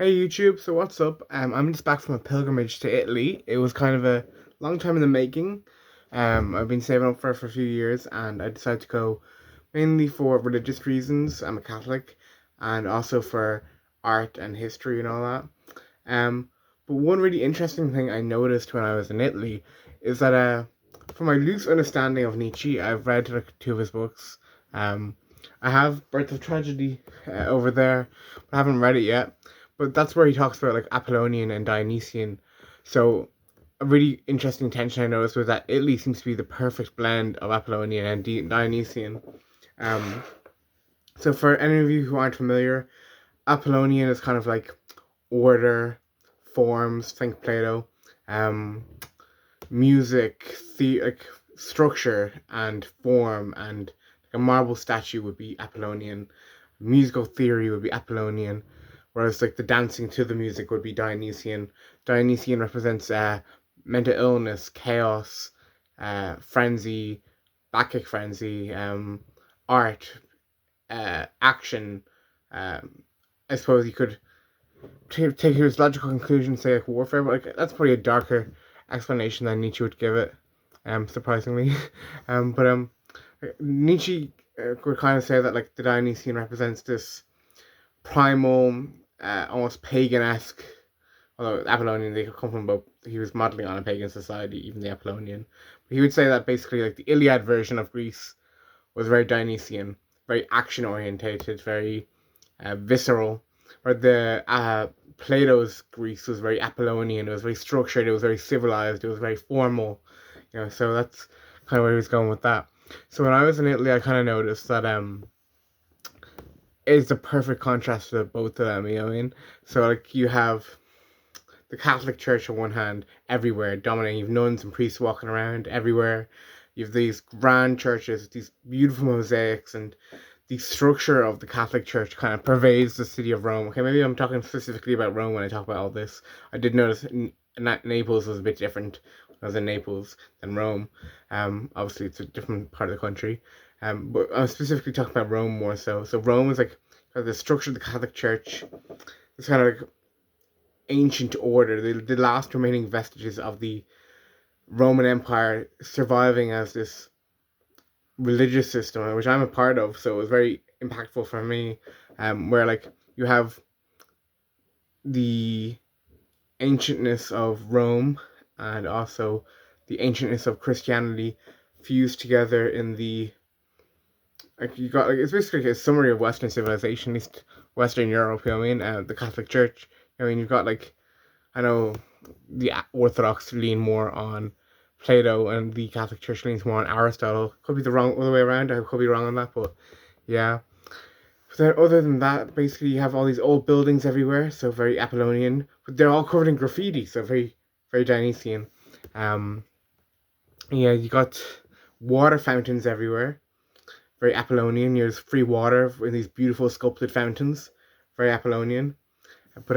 Hey YouTube, so what's up? I'm just back from a pilgrimage to Italy. It was kind of a long time in the making. I've been saving up for it for a few years, and I decided to go mainly for religious reasons. I'm a Catholic, and also for art and history and all that. But one really interesting thing I noticed when I was in Italy is that, from my loose understanding of Nietzsche, I've read like two of his books. Um, I have Birth of Tragedy over there, but I haven't read it yet. But that's where he talks about like Apollonian and Dionysian. So a really interesting tension I noticed was that Italy seems to be the perfect blend of Apollonian and Dionysian. Um, so for any of you who aren't familiar, Apollonian is kind of like order, forms, think Plato, um, music, like structure and form, and like a marble statue would be Apollonian. Musical theory would be Apollonian, whereas like the dancing to the music would be Dionysian. Dionysian represents mental illness, chaos, frenzy, Bacchic frenzy, art, action. I suppose you could take his logical conclusion, say like warfare, but like that's probably a darker explanation than Nietzsche would give it. Surprisingly, but Nietzsche would kind of say that like the Dionysian represents this primal, almost pagan-esque. Although Apollonian, they could come from both. He was modeling on a pagan society, even the Apollonian. But he would say that basically, like the Iliad version of Greece was very Dionysian, very action orientated, very visceral. Where the Plato's Greece was very Apollonian. It was very structured. It was very civilized. It was very formal. So that's kind of where he was going with that. So when I was in Italy, I kind of noticed that it's the perfect contrast to both of them. You know what I mean? So like you have the Catholic Church on one hand, everywhere dominating. You've nuns and priests walking around everywhere. You have these grand churches, these beautiful mosaics, and the structure of the Catholic Church kind of pervades the city of Rome. Okay, maybe I'm talking specifically about Rome when I talk about all this. I did notice Naples was a bit different when I was in Naples than Rome. Obviously, it's a different part of the country. But I'm specifically talking about Rome more so. So Rome is like the structure of the Catholic Church. It's kind of like ancient order, the last remaining vestiges of the Roman Empire surviving as this religious system, which I'm a part of. So it was very impactful for me, where like you have the ancientness of Rome and also the ancientness of Christianity fused together in the like you got like it's basically a summary of Western civilization, at least Western Europe. You know what I mean? The Catholic Church. I mean, you've got like I know the Orthodox lean more on Plato and the Catholic Church leans more on Aristotle. Could be the wrong other way around. I could be wrong on that, but yeah. But then other than that, basically you have all these old buildings everywhere, so very Apollonian. But they're all covered in graffiti, so very very Dionysian. Um, yeah, you got water fountains everywhere, very Apollonian. There's free water in these beautiful sculpted fountains, very Apollonian. But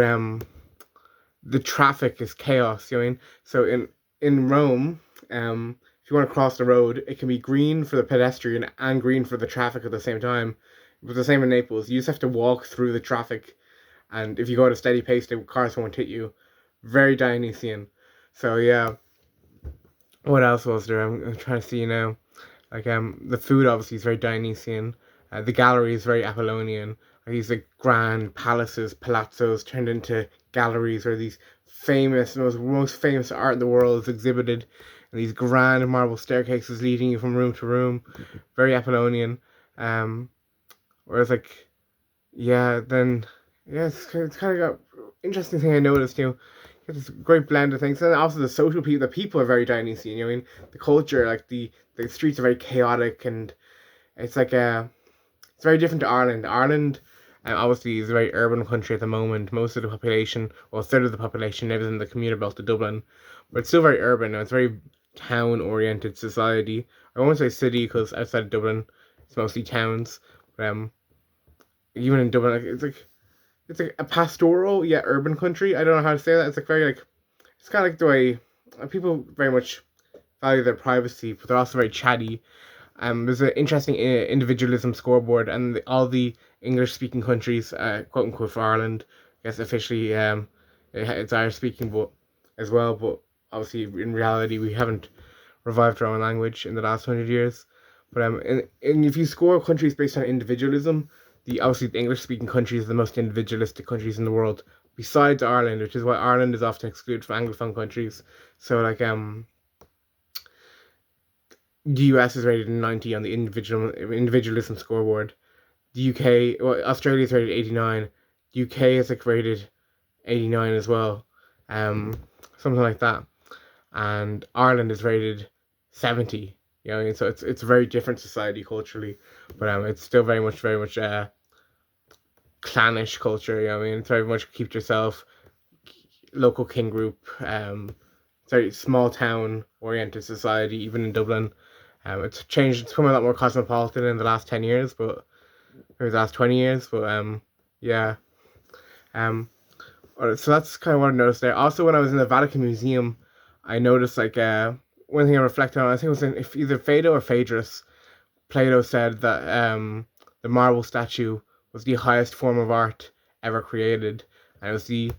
the traffic is chaos. You know what I mean? So in Rome, if you want to cross the road, it can be green for the pedestrian and green for the traffic at the same time. But the same in Naples. You just have to walk through the traffic, and if you go at a steady pace, the cars won't hit you. Very Dionysian. So yeah. What else was there? I'm trying to see now. Like the food obviously is very Dionysian. The gallery is very Apollonian. These like grand palaces, palazzos turned into galleries where these famous, most famous art in the world is exhibited, and these grand marble staircases leading you from room to room, very Apollonian. Um, Whereas like yeah, then yeah, it's kind of got interesting thing I noticed. You have this great blend of things, and also the social people. The people are very Dionysian. You know what I mean? The culture, like the streets are very chaotic, and it's like it's very different to Ireland. Ireland, obviously, is a very urban country at the moment. Most of the population, well, a third of the population lives in the commuter belt of Dublin, but it's still very urban. And it's very town-oriented society. I won't say city because outside of Dublin, it's mostly towns. But even in Dublin, like, it's like a pastoral yet urban country. I don't know how to say that. It's like very like it's kind of like the way people very much value their privacy, but they're also very chatty. There's an interesting individualism scoreboard, and all the English-speaking countries, quote unquote, for Ireland, guess officially it's Irish speaking, but as well. But obviously, in reality, we haven't revived our own language in the last 100 years. But and if you score countries based on individualism, the English speaking countries are the most individualistic countries in the world, besides Ireland, which is why Ireland is often excluded from Anglophone countries. So like the US is rated 90 on the individualism scoreboard. The UK, well, Australia is rated 89. UK is like rated 89 as well, um, something like that. And Ireland is rated 70. You know, what I mean? So it's a very different society culturally, but it's still very much clannish culture. You know, what I mean, it's very much keep to yourself, local kin group. It's very small town oriented society, even in Dublin. It's changed. It's become a lot more cosmopolitan in the last 10 years, but or the last 20 years. But yeah. Um, so that's kind of what I noticed there. Also, when I was in the Vatican Museum, I noticed like one thing I reflected on. I think it was in either Phaedo or Phaedrus. Plato said that the marble statue was the highest form of art ever created, and it was the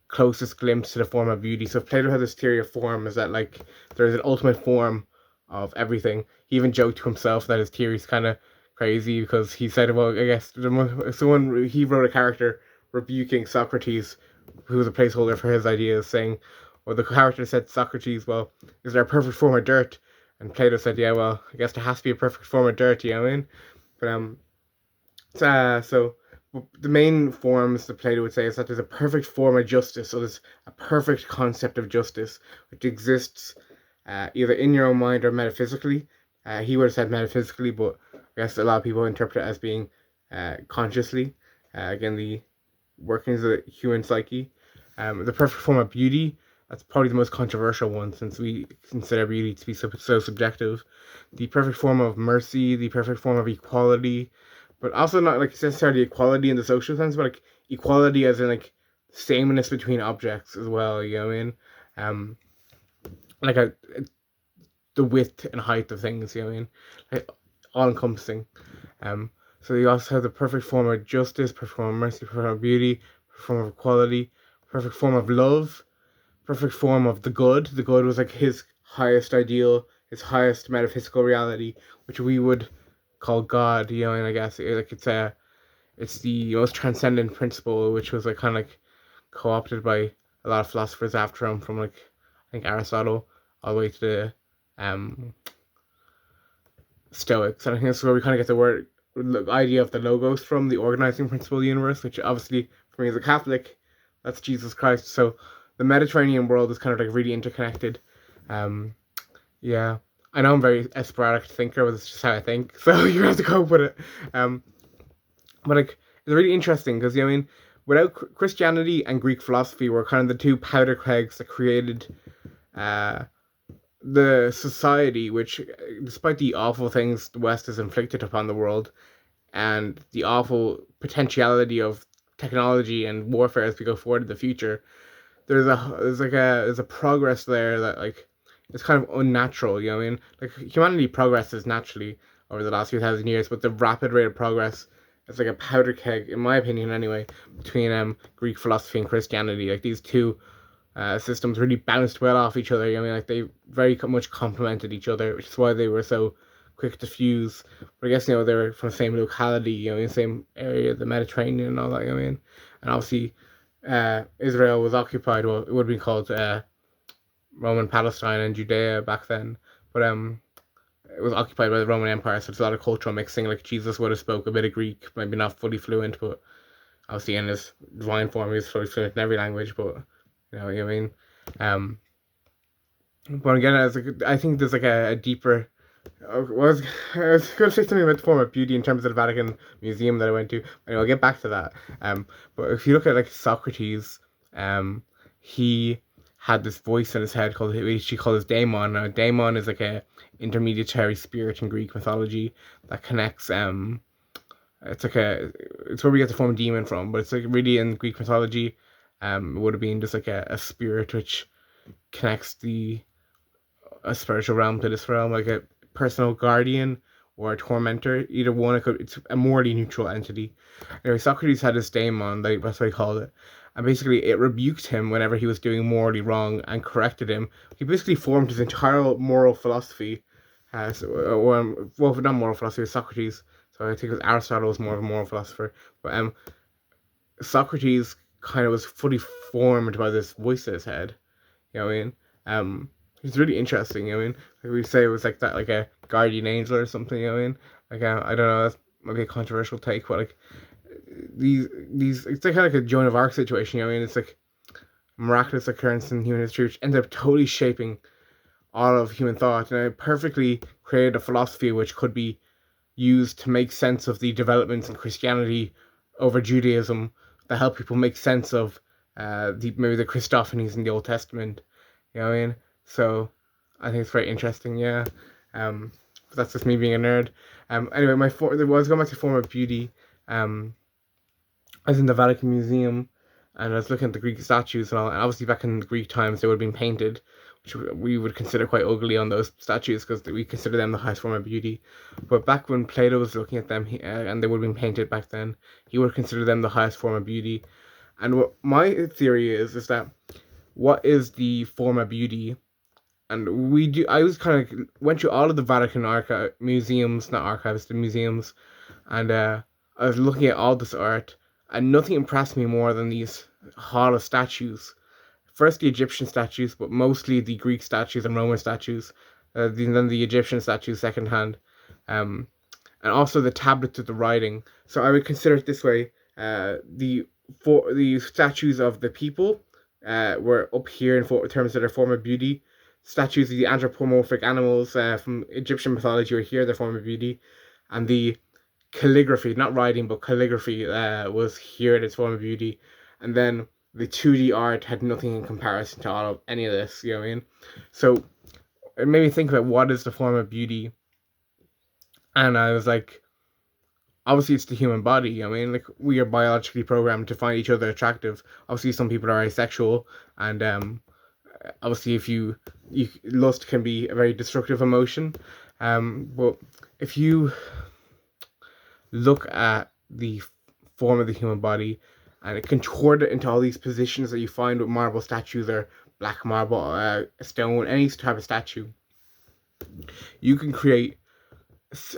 closest glimpse to the form of beauty. So Plato had this theory of form, is that like there's an ultimate form of everything. He even joked to himself that his theory is kind of crazy because he said, well, I guess someone he wrote a character rebuking Socrates, who was a placeholder for his ideas, saying, well, the character said Socrates, well, is there a perfect form of dirt? And Plato said, yeah, well, I guess there has to be a perfect form of dirt, you know what I mean? But so the main forms that Plato would say is that there's a perfect form of justice, so there's a perfect concept of justice which exists either in your own mind or metaphysically. He would have said metaphysically, but I guess a lot of people interpret it as being consciously. Again, the workings of the human psyche. The perfect form of beauty, that's probably the most controversial one since we consider beauty to be so subjective. The perfect form of mercy, the perfect form of equality, but also not like necessarily equality in the social sense, but like equality as in like sameness between objects as well. You know what I mean? Like the width and height of things. You know what I mean? Like all encompassing. So you also have the perfect form of justice, perfect form of mercy, perfect form of beauty, perfect form of equality, perfect form of love, perfect form of the good. The good was like his highest ideal, his highest metaphysical reality, which we would call God. You know, and I guess like it's the most transcendent principle, which was like kind of like co-opted by a lot of philosophers after him, from like I think Aristotle all the way to the Stoics. And I think that's where we kind of get the idea of the logos from, the organizing principle of the universe, which obviously for me as a Catholic, that's Jesus Christ. So the Mediterranean world is kind of like really interconnected. Yeah, I know I'm very sporadic thinker, but it's just how I think. So you have to cope with it. But like it's really interesting because you know, I mean, without Christianity and Greek philosophy were kind of the two powder kegs that created the society, which, despite the awful things the West has inflicted upon the world and the awful potentiality of technology and warfare as we go forward in the future, there's a progress there that like it's kind of unnatural. You know what I mean? Like humanity progresses naturally over the last few thousand years, but the rapid rate of progress is like a powder keg, in my opinion, anyway, between Greek philosophy and Christianity. Like these two systems really bounced well off each other. You know, I mean, like they very much complemented each other, which is why they were so quick to fuse. But I guess, you know, they were from the same locality, you know, in the same area, the Mediterranean and all that. You know what I mean? And obviously, Israel was occupied. Well, it would have been called Roman Palestine and Judea back then, but it was occupied by the Roman Empire. So there's a lot of cultural mixing. Like Jesus would have spoke a bit of Greek, maybe not fully fluent, but obviously in his divine form, he was fully fluent in every language. But you know what I mean? But again, I think there's like a deeper. I was going to say something about the form of beauty in terms of the Vatican Museum that I went to. Anyway, I'll get back to that. But if you look at like Socrates, he had this voice in his head which he called his daemon. Now, daemon is like a intermediary spirit in Greek mythology that connects. It's where we get the form demon from, but it's like really in Greek mythology. It would have been just like a spirit which connects a spiritual realm to this realm, like a personal guardian or a tormentor. Either one, it's a morally neutral entity. Anyway, Socrates had this daemon, that's what he called it, and basically it rebuked him whenever he was doing morally wrong and corrected him. He basically formed his entire moral philosophy as, well, not moral philosophy, it was Socrates. So I think it was Aristotle was more of a moral philosopher, but Socrates kind of was fully formed by this voice in his head. You know what I mean? It's really interesting. You know what I mean? Like we say it was like that, like a guardian angel or something. You know what I mean? Like I don't know, that's maybe a controversial take, but like these it's like kind of like a Joan of Arc situation. You know what I mean? It's like a miraculous occurrence in human history, which ended up totally shaping all of human thought, and it perfectly created a philosophy which could be used to make sense of the developments in Christianity over Judaism, that help people make sense of maybe the Christophanies in the Old Testament. You know what I mean? So I think it's very interesting. Yeah. But that's just me being a nerd. Anyway, I was going back to form of beauty. I was in the Vatican Museum, and I was looking at the Greek statues and all. And obviously, back in the Greek times, they would have been painted, which we would consider quite ugly on those statues because we consider them the highest form of beauty. But back when Plato was looking at them, and they would have been painted back then, he would consider them the highest form of beauty. And what my theory is that what is the form of beauty? And I was kind of went through all of the Vatican museums, not archives, the museums, and I was looking at all this art, and nothing impressed me more than these hall of statues. First the Egyptian statues, but mostly the Greek statues and Roman statues. Then the Egyptian statues secondhand, and also the tablets of the writing. So I would consider it this way: the statues of the people were up here in terms of their form of beauty. Statues of the anthropomorphic animals from Egyptian mythology were here, their form of beauty, and the calligraphy, not writing, but calligraphy was here in its form of beauty. And then the 2D art had nothing in comparison to all of any of this, you know what I mean? So it made me think about what is the form of beauty. And I was like, obviously it's the human body, you know what I mean? Like, we are biologically programmed to find each other attractive. Obviously some people are asexual, and obviously if you lust can be a very destructive emotion. But if you look at the form of the human body and it contort it into all these positions that you find with marble statues or black marble, stone, any type of statue, you can create.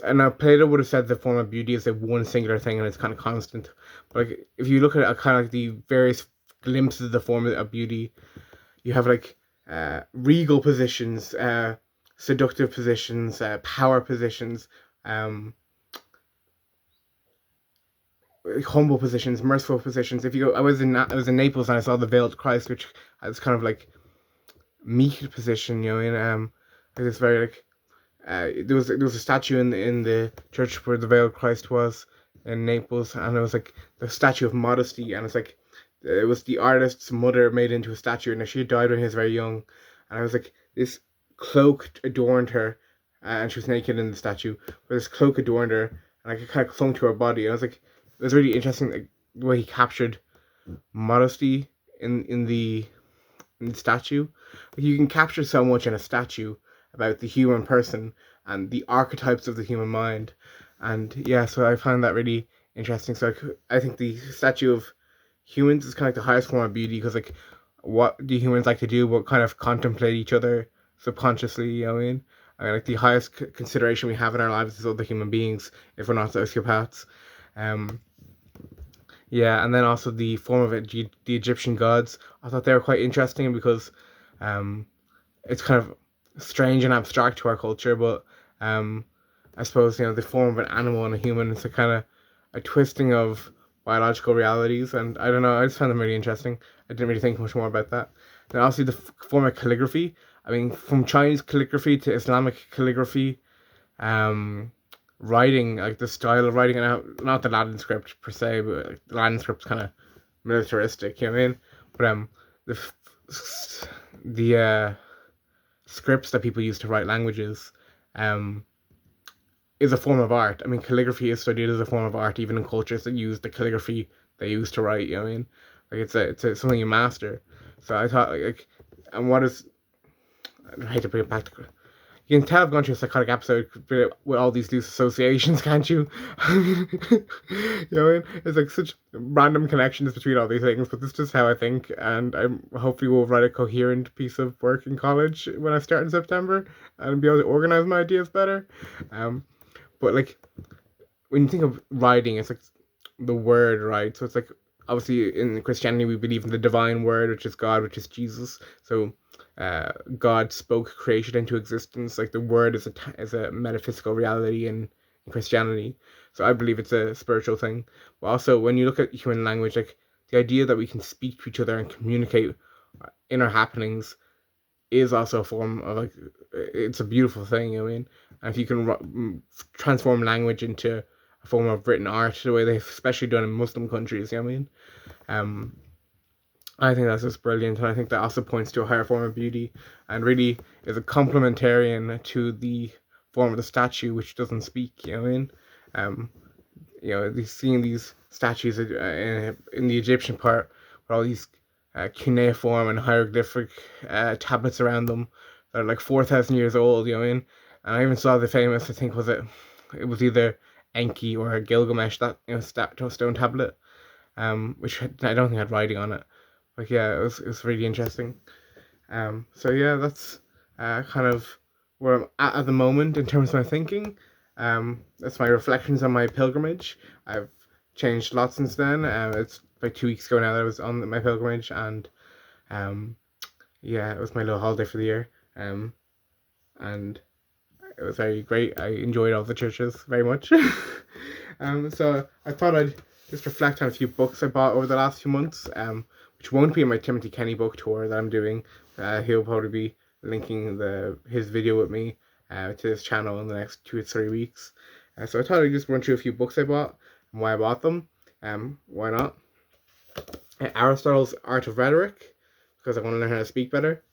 And now Plato would have said the form of beauty is a one singular thing and it's kind of constant. But like, if you look at it, kind of like the various glimpses of the form of beauty, you have like regal positions, seductive positions, power positions, humble positions, merciful positions. If you go, I was in Naples and I saw the Veiled Christ, which was kind of like meek position, you know, and it's very like there was a statue in the church where the Veiled Christ was in Naples, and it was like the statue of modesty, and it's like it was the artist's mother made into a statue, and she died when he was very young, and I was like, this cloak adorned her, and she was naked in the statue, but this cloak adorned her, and like it kind of clung to her body. And I was like, it was really interesting, like, the way he captured modesty in the statue. Like, you can capture so much in a statue about the human person and the archetypes of the human mind, and yeah, so I found that really interesting. So I think the statue of humans is kind of like the highest form of beauty, because like, what do humans like to do but kind of contemplate each other subconsciously, you know what I mean? I mean, like, the highest consideration we have in our lives is other human beings, if we're not sociopaths. Yeah, and then also the form of it, the Egyptian gods, I thought they were quite interesting because it's kind of strange and abstract to our culture, but I suppose, you know, the form of an animal and a human is a kind of a twisting of biological realities, and I don't know, I just found them really interesting. I didn't really think much more about that. Then obviously the form of calligraphy, I mean, from Chinese calligraphy to Islamic calligraphy, writing, like the style of writing, and not the Latin script per se, but like, the Latin script's kind of militaristic, you know what I mean? But the scripts that people use to write languages is a form of art. I mean, calligraphy is studied as a form of art, even in cultures that use the calligraphy they use to write, you know what I mean? Like, it's something you master. So I thought, like, and what is, I hate to bring it back to, you can tell I've gone through a psychotic episode with all these loose associations, can't you? You know what I mean? It's like such random connections between all these things, but this is just how I think, and I'm hopefully will write a coherent piece of work in college when I start in September and be able to organize my ideas better. Um, but like when you think of writing, it's like the word, right? So it's like obviously in Christianity we believe in the divine word, which is God, which is Jesus. So God spoke creation into existence. Like the word is a metaphysical reality in Christianity. So I believe it's a spiritual thing. But also when you look at human language, like the idea that we can speak to each other and communicate inner happenings is also a form of like it's a beautiful thing. You know what I mean? And if you can transform language into a form of written art, the way they've especially done in Muslim countries, you know what I mean? Um, I think that's just brilliant, and I think that also points to a higher form of beauty, and really is a complementarian to the form of the statue, which doesn't speak. You know what I mean? Um, seeing these statues in the Egyptian part, with all these cuneiform and hieroglyphic tablets around them that are like 4,000 years old. You know what I mean? And I even saw the famous, I think it was either Enki or Gilgamesh, that stone tablet, which I don't think had writing on it. Like yeah, it was really interesting. So yeah, that's kind of where I'm at the moment in terms of my thinking. That's my reflections on my pilgrimage. I've changed a lot since then. It's about 2 weeks ago now that I was on my pilgrimage, and um, yeah, it was my little holiday for the year. And it was very great. I enjoyed all the churches very much. So I thought I'd just reflect on a few books I bought over the last few months. Which won't be in my Timothy Kenny book tour that I'm doing. He'll probably be linking his video with me to this channel in the next 2 to 3 weeks. So I thought I'd just run through a few books I bought and why I bought them. Why not? Aristotle's Art of Rhetoric, because I want to learn how to speak better.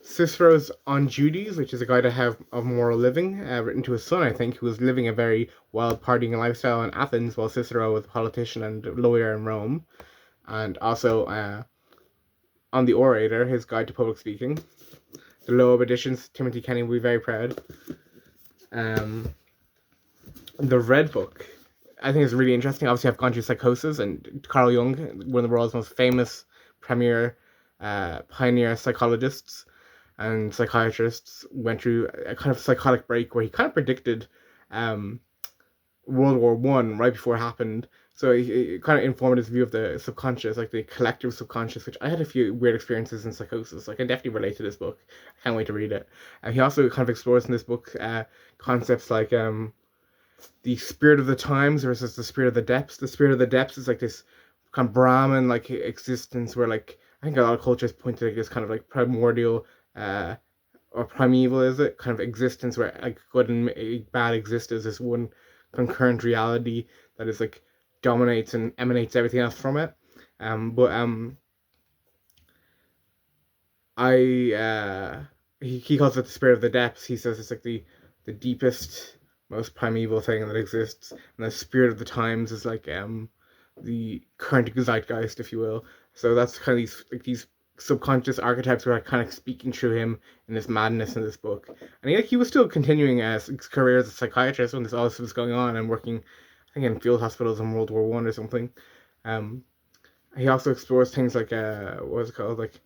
Cicero's On Duties, which is a guide I have of moral living, written to his son, I think, who was living a very wild partying lifestyle in Athens while Cicero was a politician and lawyer in Rome. And also On the Orator, his guide to public speaking. The Loeb editions, Timothy Kenny will be very proud. The Red Book, I think is really interesting. Obviously, I've gone through Psychosis, and Carl Jung, one of the world's most famous, premier, pioneer psychologists and psychiatrists, went through a kind of psychotic break where he kind of predicted World War One right before it happened. So it kind of informed his view of the subconscious, like the collective subconscious, which I had a few weird experiences in Psychosis. Like I can definitely relate to this book. I can't wait to read it. And he also kind of explores in this book concepts like the spirit of the times versus the spirit of the depths. The spirit of the depths is like this kind of Brahman like existence where like I think a lot of cultures point to like this kind of like primordial or primeval, is it, kind of existence where like good and bad exist as this one concurrent reality that is like dominates and emanates everything else from it. But he calls it the spirit of the depths. He says it's like the deepest, most primeval thing that exists, and the spirit of the times is like the current zeitgeist, if you will. So that's kind of these subconscious archetypes were kind of speaking through him in this madness in this book. And he was still continuing his career as a psychiatrist when all this was going on and working, I think, in field hospitals in World War One or something. He also explores things like what's it called, like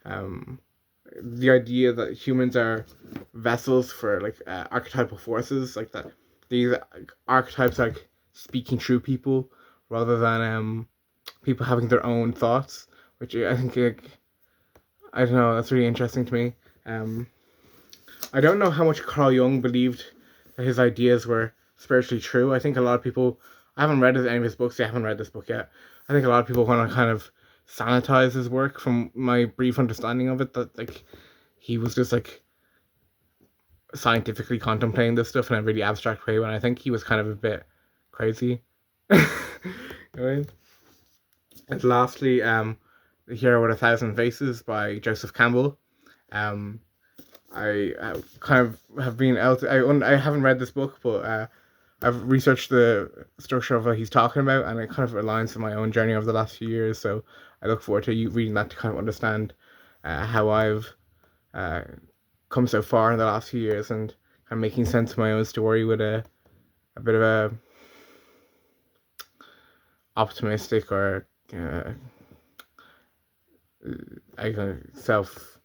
the idea that humans are vessels for like archetypal forces, like that these archetypes like speaking through people rather than people having their own thoughts, which I think like, I don't know, that's really interesting to me. I don't know how much Carl Jung believed that his ideas were spiritually true. I think a lot of people, I haven't read any of his books. I haven't read this book yet. I think a lot of people want to kind of sanitize his work from my brief understanding of it, that like he was just like scientifically contemplating this stuff in a really abstract way, when I think he was kind of a bit crazy. Right? And lastly, The Hero with a Thousand Faces by Joseph Campbell. I kind of have been out. I haven't read this book, but I've researched the structure of what he's talking about, and it kind of aligns with my own journey over the last few years. So I look forward to you reading that to kind of understand how I've uh, come so far in the last few years, and kind of making sense of my own story with a bit of a optimistic or self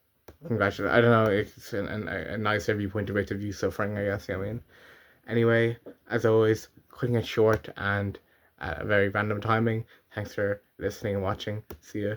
congratulate. I don't know. It's a nicer viewpoint of it to view suffering, I guess. You know what I mean? Anyway, as always, cutting it short and at a very random timing. Thanks for listening and watching. See ya.